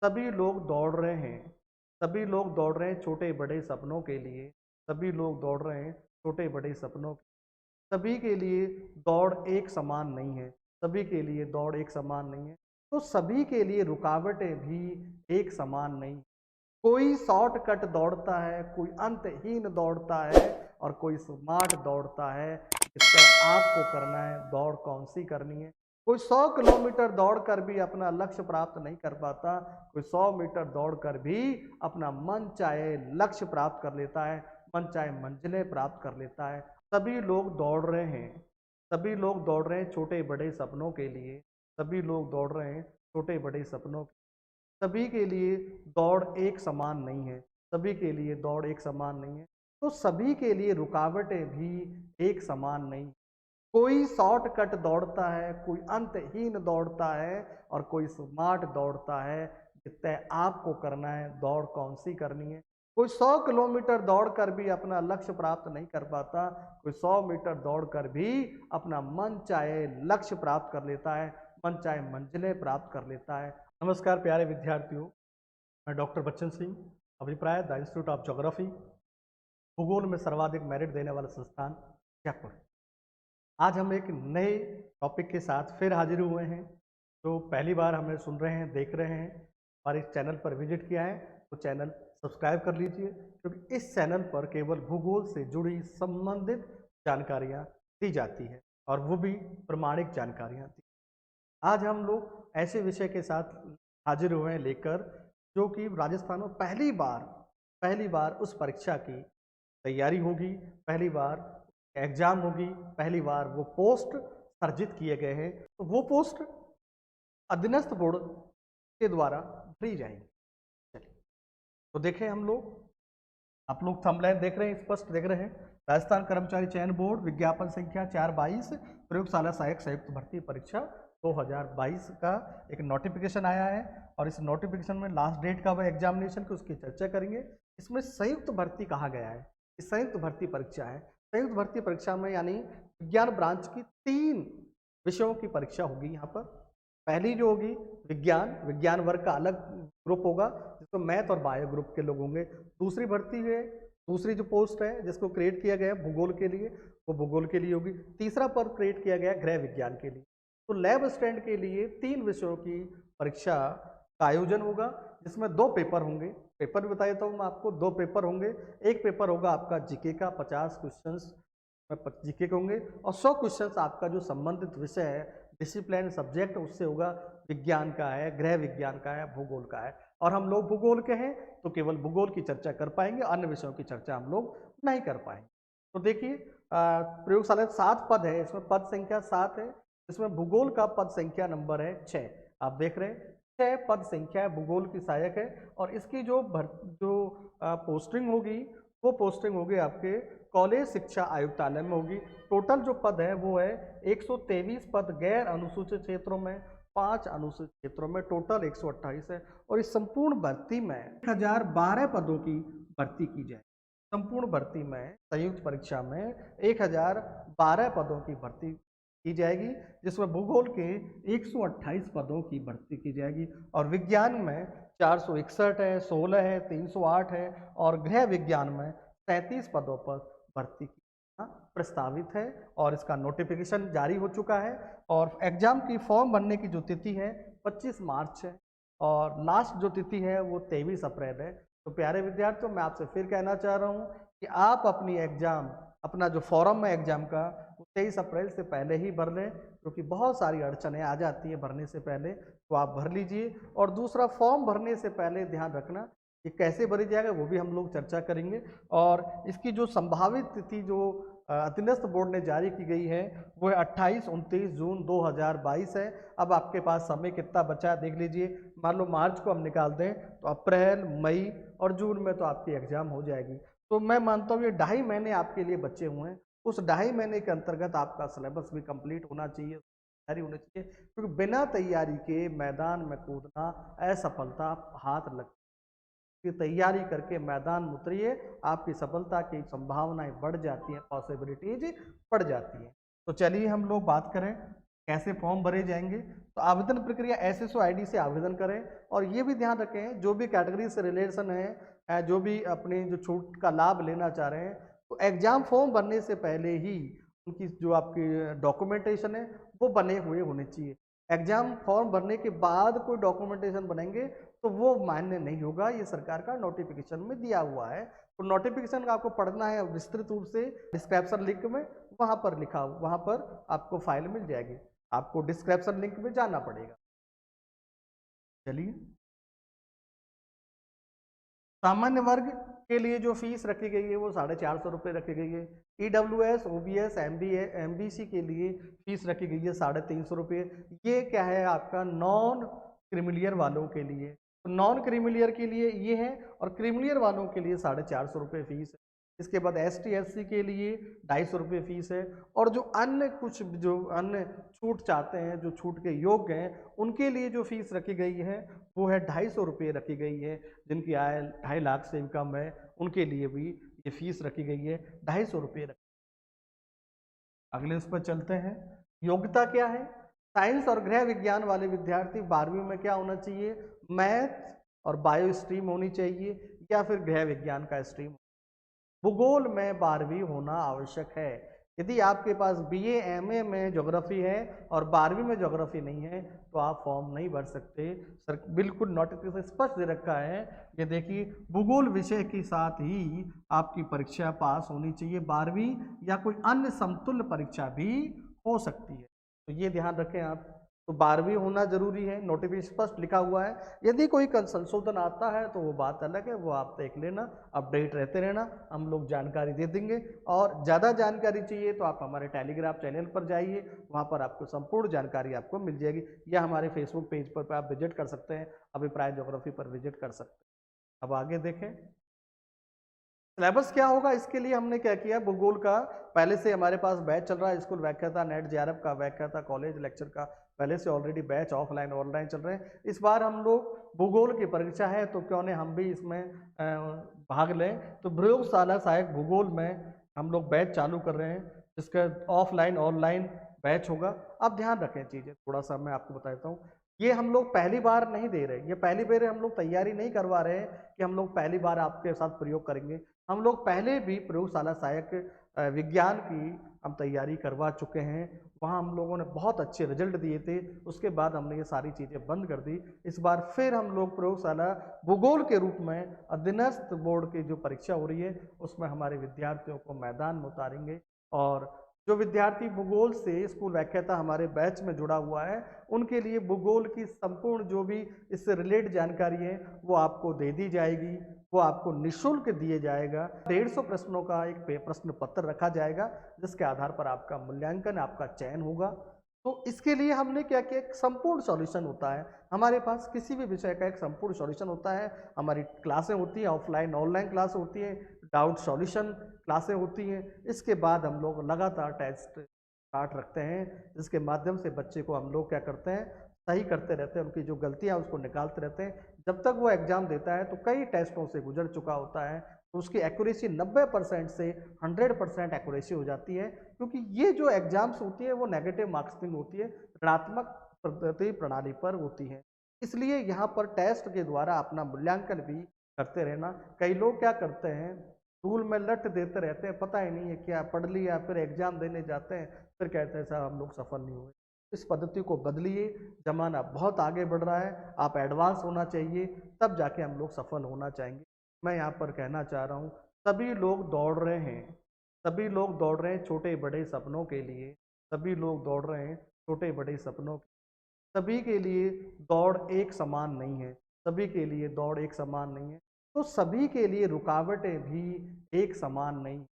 सभी लोग दौड़ रहे हैं। सभी लोग दौड़ रहे हैं छोटे बड़े सपनों के लिए। सभी लोग दौड़ रहे हैं छोटे बड़े सपनों के। सभी के लिए दौड़ एक समान नहीं है। सभी के लिए दौड़ एक समान नहीं है। तो सभी के लिए रुकावटें भी एक समान नहीं। कोई शॉर्टकट दौड़ता है, कोई अंतहीन दौड़ता है और कोई स्मार्ट दौड़ता है। इसका आपको करना है दौड़ कौन सी करनी है। कोई 100 किलोमीटर दौड़ कर भी अपना लक्ष्य प्राप्त नहीं कर पाता। कोई 100 मीटर दौड़ कर भी अपना मन चाहे लक्ष्य प्राप्त कर लेता है, मन चाहे मंजिलें प्राप्त कर लेता है। सभी लोग दौड़ रहे हैं। सभी लोग दौड़ रहे हैं छोटे बड़े सपनों के लिए। सभी लोग दौड़ रहे हैं छोटे बड़े सपनों के। सभी के लिए दौड़ एक समान नहीं है। सभी के लिए दौड़ एक समान नहीं है। तो सभी के लिए रुकावटें भी एक समान नहीं। कोई शॉर्टकट दौड़ता है, कोई अंतहीन दौड़ता है और कोई स्मार्ट दौड़ता है। तय आपको करना है दौड़ कौन सी करनी है। कोई 100 किलोमीटर दौड़ कर भी अपना लक्ष्य प्राप्त नहीं कर पाता। कोई 100 मीटर दौड़ कर भी अपना मन चाहे लक्ष्य प्राप्त कर लेता है, मन चाहे मंजिलें प्राप्त कर लेता है। नमस्कार प्यारे विद्यार्थियों, मैं डॉक्टर बच्चन सिंह, अभिप्राय द इंस्टीट्यूट ऑफ ज्योग्राफी, भूगोल में सर्वाधिक मेरिट देने वाला संस्थान जयपुर। आज हम एक नए टॉपिक के साथ फिर हाजिर हुए हैं। तो पहली बार हमें सुन रहे हैं, देख रहे हैं और इस चैनल पर विजिट किया है तो चैनल सब्सक्राइब कर लीजिए, क्योंकि इस चैनल पर केवल भूगोल से जुड़ी संबंधित जानकारियाँ दी जाती है और वो भी प्रमाणिक जानकारियाँ दी। आज हम लोग ऐसे विषय के साथ हाजिर हुए हैं लेकर, जो कि राजस्थान में पहली बार उस परीक्षा की तैयारी होगी, पहली बार एग्जाम होगी, पहली बार वो पोस्ट सर्जित किए गए हैं। तो वो पोस्ट अधीनस्थ बोर्ड के द्वारा भरी जाएंगी। चलिए तो देखें हम लोग, आप लोग थंबनेल देख रहे हैं, स्पष्ट देख रहे हैं। राजस्थान कर्मचारी चयन बोर्ड विज्ञापन संख्या 422 प्रयोगशाला सहायक संयुक्त भर्ती परीक्षा 2022 का एक नोटिफिकेशन आया है और इस नोटिफिकेशन में लास्ट डेट का वह एग्जामिनेशन की उसकी चर्चा करेंगे। इसमें संयुक्त भर्ती कहा गया है, इस संयुक्त भर्ती परीक्षा है। संयुक्त भर्ती परीक्षा में यानी विज्ञान ब्रांच की 3 विषयों की परीक्षा होगी। यहाँ पर पहली जो होगी विज्ञान वर्ग का अलग ग्रुप होगा, जिसमें मैथ और बायो ग्रुप के लोग होंगे। दूसरी भर्ती है, दूसरी जो पोस्ट है जिसको क्रिएट किया गया है भूगोल के लिए, वो भूगोल के लिए होगी। तीसरा पद क्रिएट किया गया है गृह विज्ञान के लिए। तो लैब स्टैंड के लिए 3 विषयों की परीक्षा का आयोजन होगा, जिसमें 2 पेपर होंगे। पेपर भी बता देता हूँ मैं आपको, 2 पेपर होंगे। एक पेपर होगा आपका जीके का, 50 क्वेश्चंस जीके के होंगे और 100 क्वेश्चंस आपका जो संबंधित विषय है, डिसिप्लिन सब्जेक्ट, उससे होगा। विज्ञान का है, गृह विज्ञान का है, भूगोल का है। और हम लोग भूगोल के हैं तो केवल भूगोल की चर्चा कर पाएंगे, अन्य विषयों की चर्चा हम लोग नहीं कर पाएंगे। तो देखिए प्रयोगशाला 7 पद है, इसमें पद संख्या 7 है। इसमें भूगोल का पद संख्या नंबर है 6। आप देख रहे हैं 6 पद संख्या है, भूगोल की सहायक है। और इसकी जो पोस्टिंग होगी, वो पोस्टिंग होगी आपके कॉलेज शिक्षा आयुक्तालय में होगी। टोटल जो पद है वो है 123 पद गैर अनुसूचित क्षेत्रों में, 5 अनुसूचित क्षेत्रों में, टोटल 128 है। और इस संपूर्ण भर्ती में 1012 पदों की भर्ती की जाए। संपूर्ण भर्ती में संयुक्त परीक्षा में 1012 पदों की भर्ती की जाएगी, जिसमें भूगोल के 128 पदों की भर्ती की जाएगी और विज्ञान में 461 है, 16 है, 308 है और गृह विज्ञान में 37 पदों पर भर्ती की प्रस्तावित है। और इसका नोटिफिकेशन जारी हो चुका है और एग्जाम की फॉर्म भरने की जो तिथि है 25 मार्च है और लास्ट जो तिथि है वो 23 अप्रैल है। तो प्यारे विद्यार्थियों, मैं आपसे फिर कहना चाह रहा हूँ कि आप अपनी एग्जाम, अपना जो फॉर्म है एग्जाम का, वो 23 अप्रैल से पहले ही भर लें, क्योंकि बहुत सारी अड़चनें आ जाती है भरने से पहले। तो आप भर लीजिए। और दूसरा, फॉर्म भरने से पहले ध्यान रखना कि कैसे भरी जाएगा, वो भी हम लोग चर्चा करेंगे। और इसकी जो संभावित तिथि जो अधीनस्थ बोर्ड ने जारी की गई है वो है 28-29 जून 2022 है। अब आपके पास समय कितना बचा है देख लीजिए। मान लो मार्च को हम निकाल दें तो अप्रैल, मई और जून में तो आपकी एग्जाम हो जाएगी। तो मैं मानता हूँ ये 2.5 महीने आपके लिए बचे हुए हैं। उस 2.5 महीने के अंतर्गत आपका सिलेबस भी कंप्लीट होना चाहिए, तैयारी होनी चाहिए, क्योंकि बिना तैयारी के मैदान में कूदना असफलता हाथ लग की तैयारी करके मैदान में उतरिए, आपकी सफलता की संभावनाएं बढ़ जाती हैं, पॉसिबिलिटीज बढ़ जाती हैं। तो चलिए हम लोग बात करें कैसे फॉर्म भरे जाएंगे? तो आवेदन प्रक्रिया एसएसओ आईडी से आवेदन करें और ये भी ध्यान रखें जो भी कैटेगरी से रिलेशन है, जो भी अपने जो छूट का लाभ लेना चाह रहे हैं, तो एग्जाम फॉर्म भरने से पहले ही उनकी जो आपकी डॉक्यूमेंटेशन है वो बने हुए होने चाहिए। एग्जाम फॉर्म भरने के बाद कोई डॉक्यूमेंटेशन बनेंगे तो वो मान्य नहीं होगा, ये सरकार का नोटिफिकेशन में दिया हुआ है। तो नोटिफिकेशन का आपको पढ़ना है विस्तृत रूप से डिस्क्रिप्शन लिंक में, वहाँ पर लिखा, वहाँ पर आपको फाइल मिल जाएगी, आपको डिस्क्रिप्शन लिंक में जाना पड़ेगा। चलिए, सामान्य वर्ग के लिए जो फीस रखी गई है वो 450 रखी गई है। ईडब्ल्यूएस, ओबीएस, एमबीसी के लिए फीस रखी गई है 350 ये क्या है आपका नॉन क्रिमिलियर वालों के लिए। तो नॉन क्रिमिलियर के लिए ये है और क्रिमिलियर वालों के लिए 450 फीस है। इसके बाद एसटी एससी के लिए 250 फीस है। और जो अन्य कुछ जो अन्य छूट चाहते हैं, जो छूट के योग्य हैं, उनके लिए जो फीस रखी गई है वो है 250 रखी गई है। जिनकी आय 2.5 लाख से भी कम है उनके लिए भी ये फीस रखी गई है 250 अगले उस पर चलते हैं। योग्यता क्या है? साइंस और गृह विज्ञान वाले विद्यार्थी 12वीं में क्या होना चाहिए? मैथ और बायो स्ट्रीम होनी चाहिए या फिर गृह विज्ञान का स्ट्रीम। भूगोल में 12वीं होना आवश्यक है। यदि आपके पास बीए एमए में ज्योग्राफी है और 12वीं में ज्योग्राफी नहीं है तो आप फॉर्म नहीं भर सकते। सर बिल्कुल नोटिफिकेशन स्पष्ट दे रखा है, ये देखिए, भूगोल विषय के साथ ही आपकी परीक्षा पास होनी चाहिए 12वीं, या कोई अन्य समतुल्य परीक्षा भी हो सकती है, तो ये ध्यान रखें आप। तो 12वीं होना जरूरी है, नोटिफिकेशन स्पष्ट लिखा हुआ है। यदि कोई संशोधन आता है तो वो बात अलग है, वो आप देख लेना, अपडेट रहते रहना, हम लोग जानकारी दे देंगे। और ज़्यादा जानकारी चाहिए तो आप हमारे टेलीग्राम चैनल पर जाइए, वहाँ पर आपको संपूर्ण जानकारी आपको मिल जाएगी, या हमारे फेसबुक पेज पर आप विजिट कर सकते हैं, अभिप्राय ज्योग्राफी पर विजिट कर सकते हैं। अब आगे देखें सिलेबस क्या होगा। इसके लिए हमने क्या किया, भूगोल का पहले से हमारे पास बैच चल रहा है, स्कूल व्याख्याता, नेट जेआरएफ का व्याख्याता, कॉलेज लेक्चर का पहले से ऑलरेडी बैच ऑफलाइन ऑनलाइन चल रहे हैं। इस बार हम लोग भूगोल की परीक्षा है तो क्यों नहीं हम भी इसमें भाग लें। तो प्रयोगशाला सहायक भूगोल में हम लोग बैच चालू कर रहे हैं, जिसका ऑफलाइन ऑनलाइन बैच होगा। अब ध्यान रखें चीज़ें, थोड़ा सा मैं आपको बता देता हूँ। ये हम लोग पहली बार नहीं दे रहे, ये पहली बार हम लोग तैयारी नहीं करवा रहे हैं कि हम लोग पहली बार आपके साथ प्रयोग करेंगे। हम लोग पहले भी प्रयोगशाला सहायक विज्ञान की हम तैयारी करवा चुके हैं, वहाँ हम लोगों ने बहुत अच्छे रिजल्ट दिए थे। उसके बाद हमने ये सारी चीज़ें बंद कर दी। इस बार फिर हम लोग प्रयोगशाला भूगोल के रूप में अधीनस्थ बोर्ड की जो परीक्षा हो रही है उसमें हमारे विद्यार्थियों को मैदान में उतारेंगे। और जो विद्यार्थी भूगोल से स्कूल व्याख्याता हमारे बैच में जुड़ा हुआ है उनके लिए भूगोल की संपूर्ण जो भी इससे रिलेटेड जानकारी है वो आपको दे दी जाएगी, वो आपको निःशुल्क दिए जाएगा। 150 प्रश्नों का एक प्रश्न पत्र रखा जाएगा जिसके आधार पर आपका मूल्यांकन, आपका चयन होगा। तो इसके लिए हमने क्या किया, एक संपूर्ण सॉल्यूशन होता है हमारे पास, किसी भी विषय का एक संपूर्ण सॉल्यूशन होता है। हमारी क्लासें होती हैं, ऑफलाइन ऑनलाइन क्लास होती हैं, डाउट सॉल्यूशन क्लासें होती हैं। इसके बाद हम लोग लगातार टेस्ट स्टार्ट रखते हैं जिसके माध्यम से बच्चे को हम लोग क्या करते हैं, सही करते रहते हैं, उनकी जो गलतियां उसको निकालते रहते हैं। जब तक वो एग्जाम देता है तो कई टेस्टों से गुजर चुका होता है, तो उसकी एक्यूरेसी 90% से 100% एक्यूरेसी हो जाती है। क्योंकि ये जो एग्जाम्स होती है वो नेगेटिव मार्क्सिंग होती है, ऋणात्मक पद्धति प्रणाली पर होती है। इसलिए यहाँ पर टेस्ट के द्वारा अपना मूल्यांकन भी करते रहना। कई लोग क्या करते हैं, स्कूल में लट देते रहते हैं, पता ही नहीं है क्या पढ़ लिया, फिर एग्जाम देने जाते हैं, फिर कहते हैं साहब हम लोग सफल नहीं हुए। इस पद्धति को बदलिए, जमाना बहुत आगे बढ़ रहा है, आप एडवांस होना चाहिए, तब जाके हम लोग सफल होना चाहेंगे। मैं यहाँ पर कहना चाह रहा हूँ, सभी लोग दौड़ रहे हैं, सभी लोग दौड़ रहे हैं छोटे बड़े सपनों के लिए, सभी लोग दौड़ रहे हैं छोटे बड़े सपनों, सभी के लिए दौड़ एक समान नहीं है, सभी के लिए दौड़ एक समान नहीं है। तो सभी के लिए रुकावटें भी एक समान नहीं।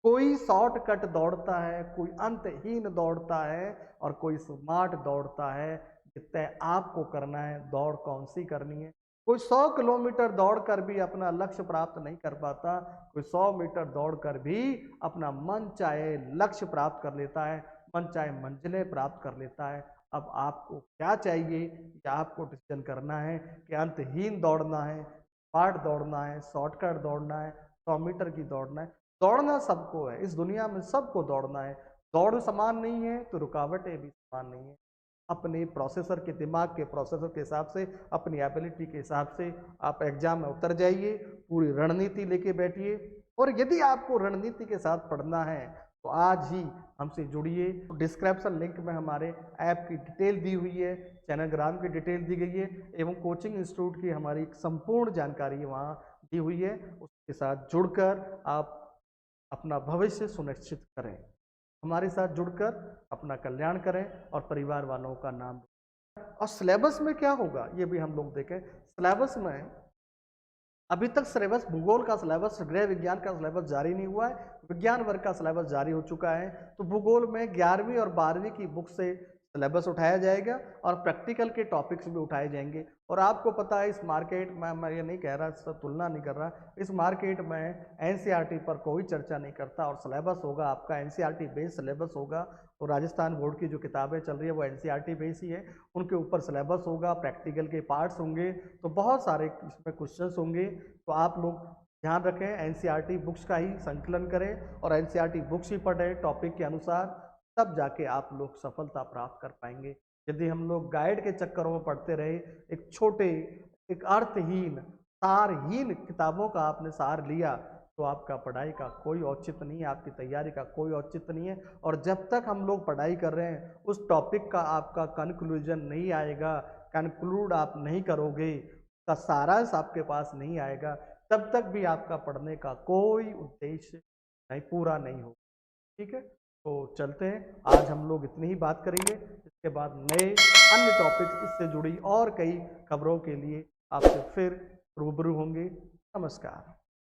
कोई शॉर्टकट दौड़ता है, कोई अंतहीन दौड़ता है और कोई स्मार्ट दौड़ता है। तय आपको करना है दौड़ कौन सी करनी है। कोई 100 किलोमीटर दौड़कर भी अपना लक्ष्य प्राप्त नहीं कर पाता, कोई 100 मीटर दौड़कर भी अपना मन चाहे लक्ष्य प्राप्त कर लेता है, मन चाहे मंजिलें प्राप्त कर लेता है। अब आपको क्या चाहिए कि आपको डिसीजन करना है कि अंतहीन दौड़ना है, स्मार्ट दौड़ना है, शॉर्टकट दौड़ना है, 100 मीटर की दौड़ना है। दौड़ना सबको है, इस दुनिया में सबको दौड़ना है। दौड़ समान नहीं है तो रुकावटें भी समान नहीं है। अपने प्रोसेसर के दिमाग के प्रोसेसर के हिसाब से, अपनी एबिलिटी के हिसाब से आप एग्जाम में उतर जाइए, पूरी रणनीति लेके बैठिए। और यदि आपको रणनीति के साथ पढ़ना है तो आज ही हमसे जुड़िए। डिस्क्रिप्शन लिंक में हमारे ऐप की डिटेल दी हुई है, चैनलग्राम की डिटेल दी गई है एवं कोचिंग इंस्टीट्यूट की हमारी संपूर्ण जानकारी वहाँ दी हुई है। उसके साथ जुड़कर आप अपना भविष्य सुनिश्चित करें, हमारे साथ जुड़कर अपना कल्याण करें और परिवार वालों का नाम। और सिलेबस में क्या होगा ये भी हम लोग देखें। सिलेबस में अभी तक सिलेबस भूगोल का सिलेबस, गृह विज्ञान का सिलेबस जारी नहीं हुआ है, विज्ञान वर्ग का सिलेबस जारी हो चुका है। तो भूगोल में 11वीं और 12वीं की बुक से सिलेबस उठाया जाएगा और प्रैक्टिकल के टॉपिक्स भी उठाए जाएंगे। और आपको पता है इस मार्केट में, मैं ये नहीं कह रहा, इससे तुलना नहीं कर रहा, इस मार्केट में एनसीईआरटी पर कोई चर्चा नहीं करता और सिलेबस होगा आपका एनसीईआरटी बेस्ड सिलेबस होगा। और राजस्थान बोर्ड की जो किताबें चल रही है वो एनसीईआरटी बेस ही है, उनके ऊपर सिलेबस होगा, प्रैक्टिकल के पार्ट्स होंगे, तो बहुत सारे इसमें क्वेश्चंस होंगे। तो आप लोग ध्यान रखें, एनसीईआरटी बुक्स का ही संकलन करें और एनसीईआरटी बुक्स ही पढ़ें टॉपिक के अनुसार, तब जाके आप लोग सफलता प्राप्त कर पाएंगे। यदि हम लोग गाइड के चक्करों में पढ़ते रहे, एक छोटे, एक अर्थहीन, सारहीन किताबों का आपने सार लिया, तो आपका पढ़ाई का कोई औचित्य नहीं है, आपकी तैयारी का कोई औचित्य नहीं है। और जब तक हम लोग पढ़ाई कर रहे हैं उस टॉपिक का आपका कंक्लूजन नहीं आएगा, कंक्लूड आप नहीं करोगे, का सारांश आपके पास नहीं आएगा, तब तक भी आपका पढ़ने का कोई उद्देश्य नहीं, पूरा नहीं हो। ठीक है, तो चलते हैं, आज हम लोग इतनी ही बात करेंगे। इसके बाद नए अन्य टॉपिक इससे जुड़ी और कई खबरों के लिए आपसे फिर रूबरू होंगे। नमस्कार।